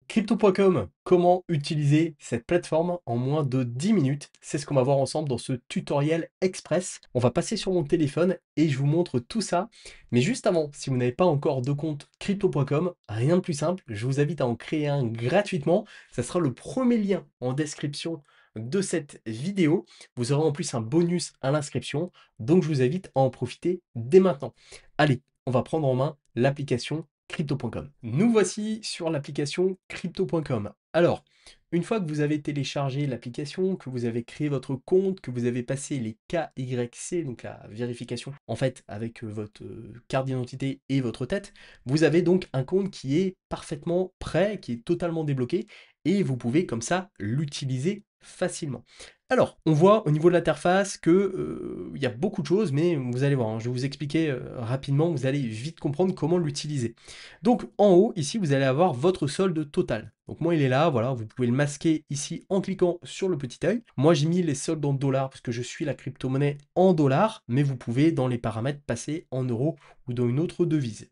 Crypto.com, comment utiliser cette plateforme en moins de 10 minutes? C'est ce qu'on va voir ensemble dans ce tutoriel express. On va passer sur mon téléphone et je vous montre tout ça. Mais juste avant, si vous n'avez pas encore de compte Crypto.com, rien de plus simple, je vous invite à en créer un gratuitement. Ça sera le premier lien en description de cette vidéo. Vous aurez en plus un bonus à l'inscription, donc je vous invite à en profiter dès maintenant. Allez, on va prendre en main l'application Crypto.com. Nous voici sur l'application Crypto.com. Alors, une fois que vous avez téléchargé l'application, que vous avez créé votre compte, que vous avez passé les KYC, donc la vérification en fait avec votre carte d'identité et votre tête, vous avez donc un compte qui est parfaitement prêt, qui est totalement débloqué et vous pouvez comme ça l'utiliser facilement. Alors, on voit au niveau de l'interface que il y a beaucoup de choses, mais vous allez voir, hein, je vais vous expliquer rapidement, vous allez vite comprendre comment l'utiliser. Donc en haut, ici, vous allez avoir votre solde total. Donc moi, il est là, voilà, vous pouvez le masquer ici en cliquant sur le petit œil. Moi, j'ai mis les soldes en dollars parce que je suis la crypto-monnaie en dollars, mais vous pouvez, dans les paramètres, passer en euros ou dans une autre devise.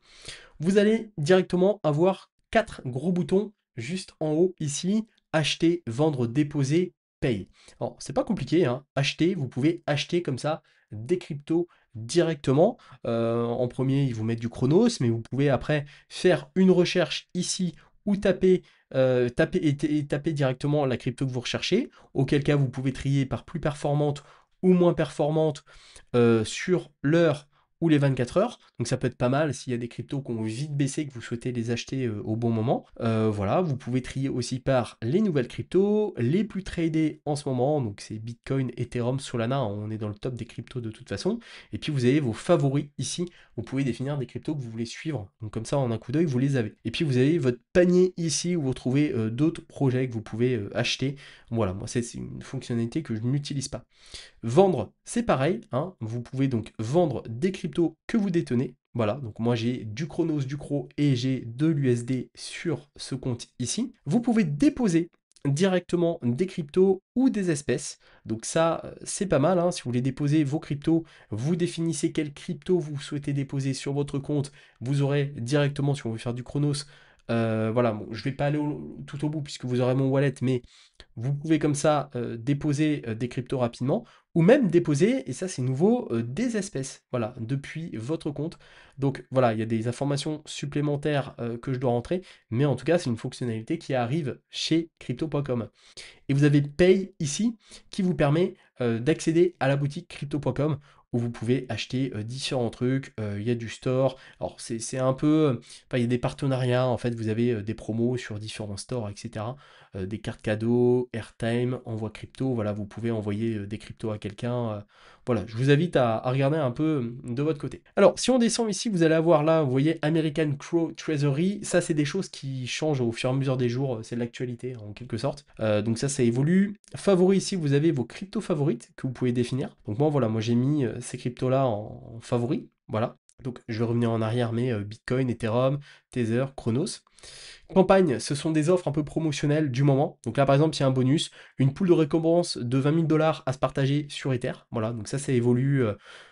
Vous allez directement avoir quatre gros boutons juste en haut ici, acheter, vendre, déposer, paye. Alors, c'est pas compliqué, hein. Acheter, vous pouvez acheter comme ça des cryptos directement. En premier, ils vous mettent du Chronos, mais vous pouvez après faire une recherche ici ou taper directement la crypto que vous recherchez, auquel cas vous pouvez trier par plus performante ou moins performante sur l'heure ou les 24 heures. Donc ça peut être pas mal s'il y a des cryptos qui ont vite baissé, que vous souhaitez les acheter au bon moment. Voilà, vous pouvez trier aussi par les nouvelles cryptos, les plus tradées en ce moment. Donc c'est Bitcoin, Ethereum, Solana. On est dans le top des cryptos de toute façon. Et puis vous avez vos favoris ici. Vous pouvez définir des cryptos que vous voulez suivre. Donc comme ça, en un coup d'œil, vous les avez. Et puis vous avez votre panier ici où vous trouvez d'autres projets que vous pouvez acheter. Voilà, moi c'est une fonctionnalité que je n'utilise pas. Vendre, c'est pareil, hein, vous pouvez donc vendre des cryptos que vous détenez. Voilà, donc moi j'ai du Chronos, du Cro et j'ai de l'USD sur ce compte ici. Vous pouvez déposer directement des cryptos ou des espèces. Donc ça, c'est pas mal, hein. Si vous voulez déposer vos cryptos, vous définissez quelle crypto vous souhaitez déposer sur votre compte. Vous aurez directement, si on veut faire du Chronos, voilà, bon, je vais pas aller tout au bout puisque vous aurez mon wallet, mais vous pouvez comme ça déposer des cryptos rapidement, ou même déposer, et ça c'est nouveau, des espèces, voilà, depuis votre compte. Donc voilà, il y a des informations supplémentaires que je dois rentrer, mais en tout cas c'est une fonctionnalité qui arrive chez crypto.com. Et vous avez Pay ici qui vous permet d'accéder à la boutique crypto.com où vous pouvez acheter différents trucs. Il y a du store. Alors c'est un peu, enfin, il y a des partenariats. En fait, vous avez des promos sur différents stores, etc. Des cartes cadeaux, airtime, envoi crypto. Voilà, vous pouvez envoyer des cryptos à quelqu'un. Voilà, je vous invite à regarder un peu de votre côté. Alors, si on descend ici, vous allez avoir là, vous voyez, American Crow Treasury. Ça, c'est des choses qui changent au fur et à mesure des jours. C'est de l'actualité, en quelque sorte. Donc ça évolue. Favoris, ici, vous avez vos cryptos favorites que vous pouvez définir. Donc moi, voilà, j'ai mis ces cryptos-là en favoris. Voilà. Donc je vais revenir en arrière, mais Bitcoin, Ethereum, Tether, Chronos. Campagne, ce sont des offres un peu promotionnelles du moment. Donc là, par exemple, il y a un bonus, une poule de récompense de 20 000 dollars à se partager sur Ether. Voilà, donc ça évolue,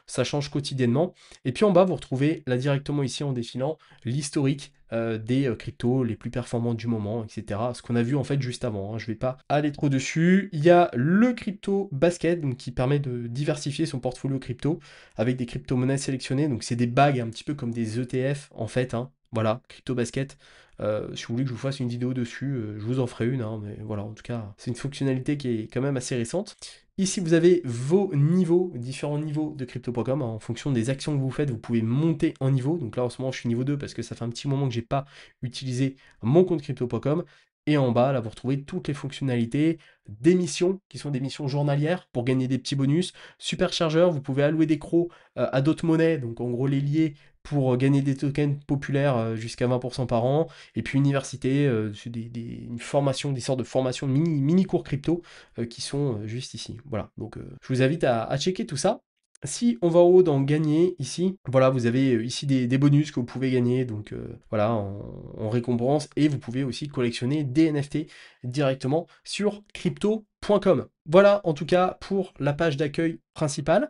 ça change quotidiennement. Et puis en bas, vous retrouvez là directement ici en défilant l'historique des cryptos les plus performants du moment, etc. Ce qu'on a vu en fait juste avant, hein. Je ne vais pas aller trop dessus. Il y a le crypto basket, donc qui permet de diversifier son portfolio crypto avec des crypto-monnaies sélectionnées. Donc c'est des bagues un petit peu comme des ETF en fait, hein. Voilà, crypto basket. Si vous voulez que je vous fasse une vidéo dessus, je vous en ferai une, hein, mais voilà, en tout cas, c'est une fonctionnalité qui est quand même assez récente. Ici, vous avez vos niveaux, différents niveaux de crypto.com. En fonction des actions que vous faites, vous pouvez monter en niveau. Donc là, en ce moment, je suis niveau 2 parce que ça fait un petit moment que j'ai pas utilisé mon compte crypto.com. Et en bas, là, vous retrouvez toutes les fonctionnalités des missions, qui sont des missions journalières pour gagner des petits bonus. Superchargeur, vous pouvez allouer des crocs à d'autres monnaies, donc en gros les lier pour gagner des tokens populaires jusqu'à 20% par an. Et puis université, c'est une formation, des sortes de formations mini cours crypto qui sont juste ici. Voilà, donc je vous invite à checker tout ça. Si on va en haut dans gagner, ici, voilà, vous avez ici des bonus que vous pouvez gagner, donc voilà, en récompense, et vous pouvez aussi collectionner des NFT directement sur crypto.com. crypto.com. Voilà en tout cas pour la page d'accueil principale.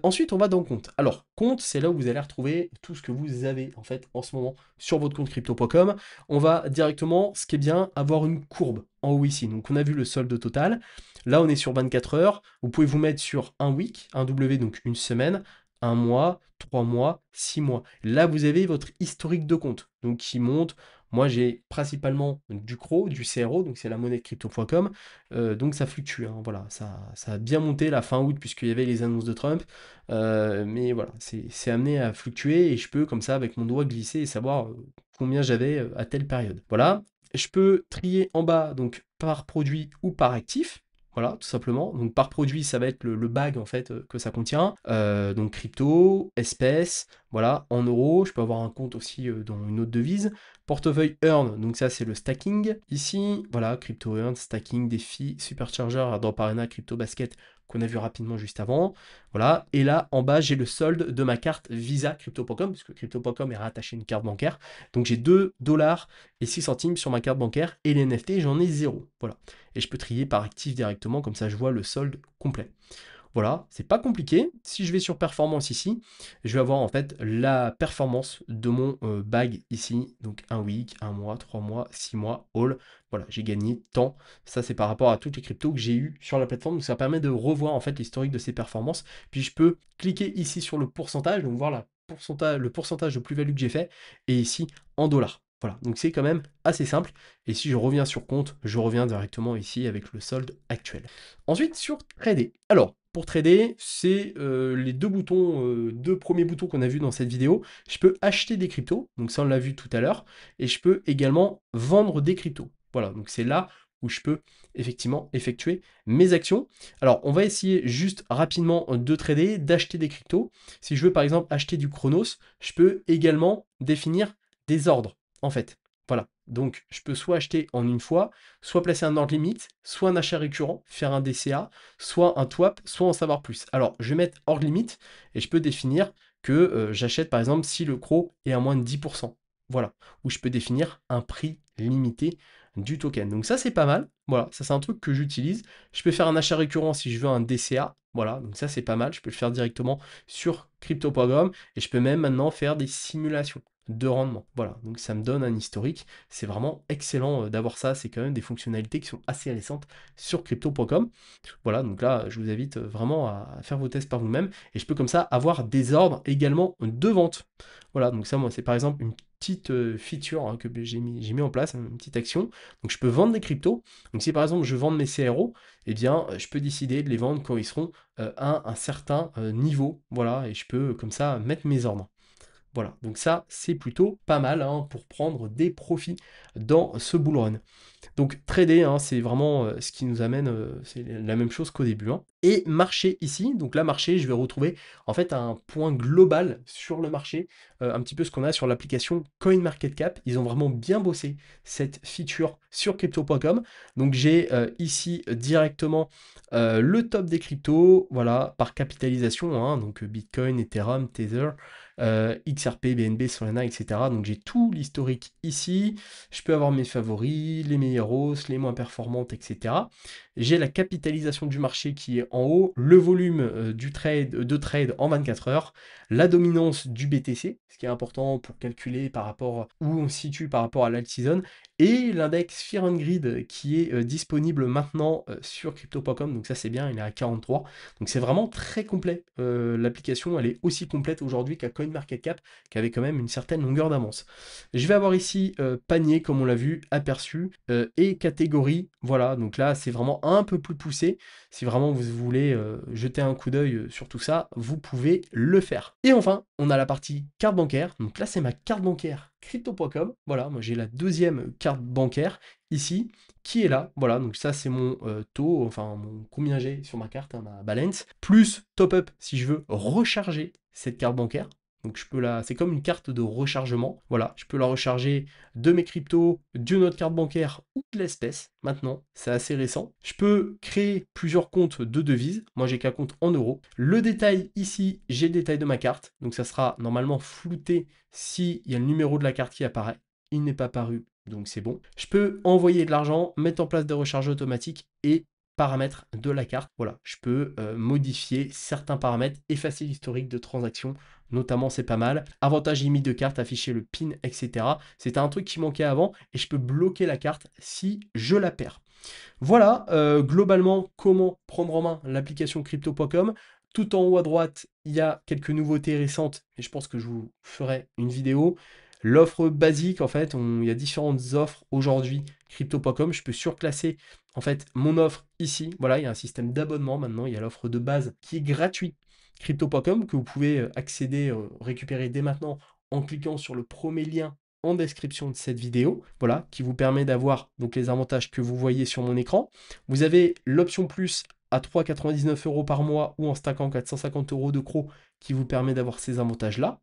Ensuite, on va dans compte. Alors, compte, c'est là où vous allez retrouver tout ce que vous avez en fait en ce moment sur votre compte crypto.com. On va directement, ce qui est bien, avoir une courbe en haut ici. Donc, on a vu le solde total. Là, on est sur 24 heures. Vous pouvez vous mettre sur un week, un W, donc une semaine, un mois, 3 mois, 6 mois. Là, vous avez votre historique de compte, donc qui monte. Moi, j'ai principalement du CRO, du CRO, donc c'est la monnaie de crypto.com. Donc ça fluctue, hein, voilà, ça a bien monté la fin août puisqu'il y avait les annonces de Trump. Mais voilà, c'est amené à fluctuer et je peux comme ça avec mon doigt glisser et savoir combien j'avais à telle période. Voilà, je peux trier en bas donc par produit ou par actif. Voilà, tout simplement. Donc par produit, ça va être le bag en fait que ça contient. Donc crypto, espèces, voilà, en euros. Je peux avoir un compte aussi dans une autre devise. Portefeuille Earn, donc ça c'est le stacking. Ici, voilà, crypto Earn, stacking, défi, supercharger, airdrop arena, crypto basket qu'on a vu rapidement juste avant. Voilà, et là en bas j'ai le solde de ma carte Visa crypto.com, puisque crypto.com est rattaché à une carte bancaire. Donc j'ai 2 $ et 6 centimes sur ma carte bancaire et les NFT j'en ai 0. Voilà. Et je peux trier par actif directement, comme ça je vois le solde complet. Voilà, c'est pas compliqué. Si je vais sur performance ici, je vais avoir en fait la performance de mon bag ici. Donc un week, un mois, 3 mois, 6 mois, all. Voilà, j'ai gagné tant. Ça, c'est par rapport à toutes les cryptos que j'ai eu sur la plateforme. Donc ça permet de revoir en fait l'historique de ces performances. Puis je peux cliquer ici sur le pourcentage, donc voir le pourcentage de plus-value que j'ai fait. Et ici en dollars. Voilà, donc c'est quand même assez simple. Et si je reviens sur compte, je reviens directement ici avec le solde actuel. Ensuite, sur trader. Alors, pour trader, c'est les deux premiers boutons qu'on a vus dans cette vidéo. Je peux acheter des cryptos, donc ça on l'a vu tout à l'heure, et je peux également vendre des cryptos. Voilà, donc c'est là où je peux effectivement effectuer mes actions. Alors, on va essayer juste rapidement de trader, d'acheter des cryptos. Si je veux par exemple acheter du Chronos, je peux également définir des ordres, en fait. Voilà, donc je peux soit acheter en une fois, soit placer un ordre limite, soit un achat récurrent, faire un DCA, soit un TWAP, soit en savoir plus. Alors, je vais mettre hors limite et je peux définir que j'achète par exemple si le CRO est à moins de 10%. Voilà, ou je peux définir un prix limité du token. Donc ça, c'est pas mal. Voilà, ça c'est un truc que j'utilise. Je peux faire un achat récurrent si je veux un DCA. Voilà, donc ça c'est pas mal. Je peux le faire directement sur crypto.com et je peux même maintenant faire des simulations de rendement. Voilà, donc ça me donne un historique. C'est vraiment excellent d'avoir ça. C'est quand même des fonctionnalités qui sont assez récentes sur crypto.com. Voilà, donc là, je vous invite vraiment à faire vos tests par vous-même. Et je peux comme ça avoir des ordres également de vente. Voilà, donc ça, moi, c'est par exemple une petite feature hein, que j'ai mis en place, une petite action. Donc je peux vendre des cryptos. Donc si par exemple je vends mes CRO, eh bien je peux décider de les vendre quand ils seront à un certain niveau. Voilà, et je peux comme ça mettre mes ordres. Voilà, donc ça c'est plutôt pas mal hein, pour prendre des profits dans ce bull run. Donc trader, hein, c'est vraiment ce qui nous amène, c'est la même chose qu'au début. Hein. Et marché ici, donc là marché, je vais retrouver en fait un point global sur le marché, un petit peu ce qu'on a sur l'application CoinMarketCap. Ils ont vraiment bien bossé cette feature sur crypto.com. Donc j'ai ici directement le top des cryptos, voilà, par capitalisation, hein, donc Bitcoin, Ethereum, Tether, XRP, BNB, Solana, etc. Donc j'ai tout l'historique ici. Je peux avoir mes favoris, les meilleures hausses, les moins performantes, etc. J'ai la capitalisation du marché qui est en haut, le volume de trade en 24 heures, la dominance du BTC, ce qui est important pour calculer par rapport où on se situe par rapport à l'alt-season, et l'index Fear and Greed qui est disponible maintenant sur crypto.com, donc ça c'est bien, il est à 43. Donc c'est vraiment très complet. L'application elle est aussi complète aujourd'hui qu'à CoinMarketCap, qui avait quand même une certaine longueur d'avance. Je vais avoir ici panier, comme on l'a vu, aperçu, et catégorie. Voilà, donc là, c'est vraiment un peu plus poussé. Si vraiment vous voulez jeter un coup d'œil sur tout ça, vous pouvez le faire. Et enfin, on a la partie carte bancaire. Donc là, c'est ma carte bancaire crypto.com. Voilà, moi j'ai la deuxième carte bancaire ici qui est là. Voilà, donc ça c'est mon taux, enfin combien j'ai sur ma carte, hein, ma balance, plus top-up si je veux recharger cette carte bancaire. Donc c'est comme une carte de rechargement. Voilà, je peux la recharger de mes cryptos, d'une autre carte bancaire ou de l'espèce. Maintenant, c'est assez récent. Je peux créer plusieurs comptes de devises. Moi, j'ai qu'un compte en euros. Le détail ici, j'ai le détail de ma carte. Donc ça sera normalement flouté s'il y a le numéro de la carte qui apparaît. Il n'est pas paru, donc c'est bon. Je peux envoyer de l'argent, mettre en place des recharges automatiques et paramètres de la carte. Voilà, je peux modifier certains paramètres, effacer l'historique de transactions, notamment c'est pas mal. Avantage limite de carte, afficher le PIN, etc. C'était un truc qui manquait avant et je peux bloquer la carte si je la perds. Voilà, globalement, comment prendre en main l'application crypto.com. Tout en haut à droite, il y a quelques nouveautés récentes, et je pense que je vous ferai une vidéo. L'offre basique, en fait, il y a différentes offres aujourd'hui, crypto.com. Je peux surclasser, en fait, mon offre ici. Voilà, il y a un système d'abonnement maintenant. Il y a l'offre de base qui est gratuite, crypto.com, que vous pouvez accéder, récupérer dès maintenant en cliquant sur le premier lien en description de cette vidéo, voilà, qui vous permet d'avoir donc les avantages que vous voyez sur mon écran. Vous avez l'option plus à 3,99 € par mois ou en stackant 450 € de CRO qui vous permet d'avoir ces avantages-là.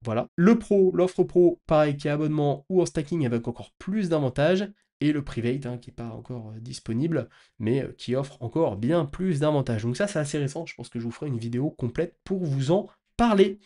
Voilà. Le pro, l'offre pro, pareil, qui est abonnement ou en stacking avec encore plus d'avantages. Et le private, hein, qui n'est pas encore disponible, mais qui offre encore bien plus d'avantages. Donc ça, c'est assez récent. Je pense que je vous ferai une vidéo complète pour vous en parler.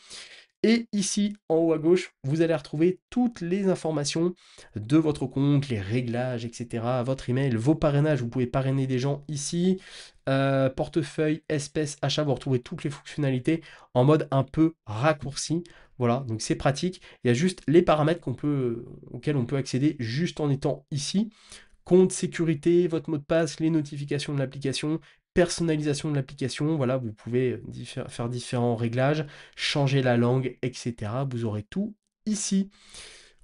Et ici, en haut à gauche, vous allez retrouver toutes les informations de votre compte, les réglages, etc., votre email, vos parrainages. Vous pouvez parrainer des gens ici. Portefeuille, espèces, achat, vous retrouvez toutes les fonctionnalités en mode un peu raccourci. Voilà, donc c'est pratique. Il y a juste les paramètres auxquels on peut accéder juste en étant ici. Compte sécurité, votre mot de passe, les notifications de l'application, personnalisation de l'application, voilà, vous pouvez faire différents réglages, changer la langue, etc. Vous aurez tout ici.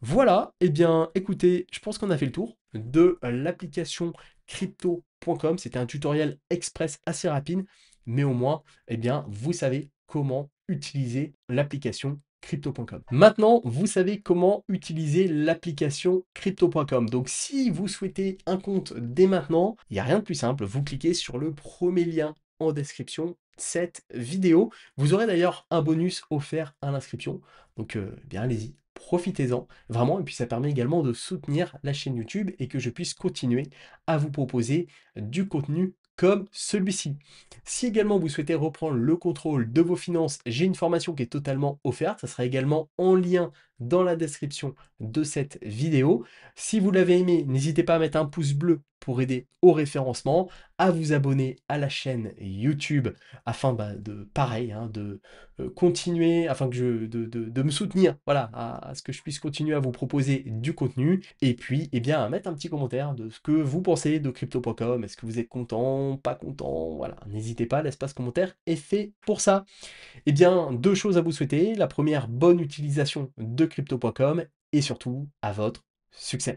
Voilà, eh bien écoutez, je pense qu'on a fait le tour de l'application crypto.com. C'était un tutoriel express assez rapide, mais au moins, eh bien, vous savez comment utiliser l'application crypto.com. Maintenant, vous savez comment utiliser l'application crypto.com. Donc, si vous souhaitez un compte dès maintenant, il n'y a rien de plus simple. Vous cliquez sur le premier lien en description de cette vidéo. Vous aurez d'ailleurs un bonus offert à l'inscription. Donc, eh bien, allez-y, profitez-en vraiment. Et puis, ça permet également de soutenir la chaîne YouTube et que je puisse continuer à vous proposer du contenu comme celui-ci. Si également vous souhaitez reprendre le contrôle de vos finances, j'ai une formation qui est totalement offerte. Ça sera également en lien dans la description de cette vidéo. Si vous l'avez aimé, n'hésitez pas à mettre un pouce bleu pour aider au référencement, à vous abonner à la chaîne YouTube afin de, pareil, hein, de continuer, afin que de me soutenir, voilà, à ce que je puisse continuer à vous proposer du contenu. Et puis, eh bien, à mettre un petit commentaire de ce que vous pensez de crypto.com. Est-ce que vous êtes content, pas content? Voilà, n'hésitez pas, l'espace commentaire est fait pour ça. Eh bien, deux choses à vous souhaiter. La première, bonne utilisation de crypto.com et surtout à votre succès.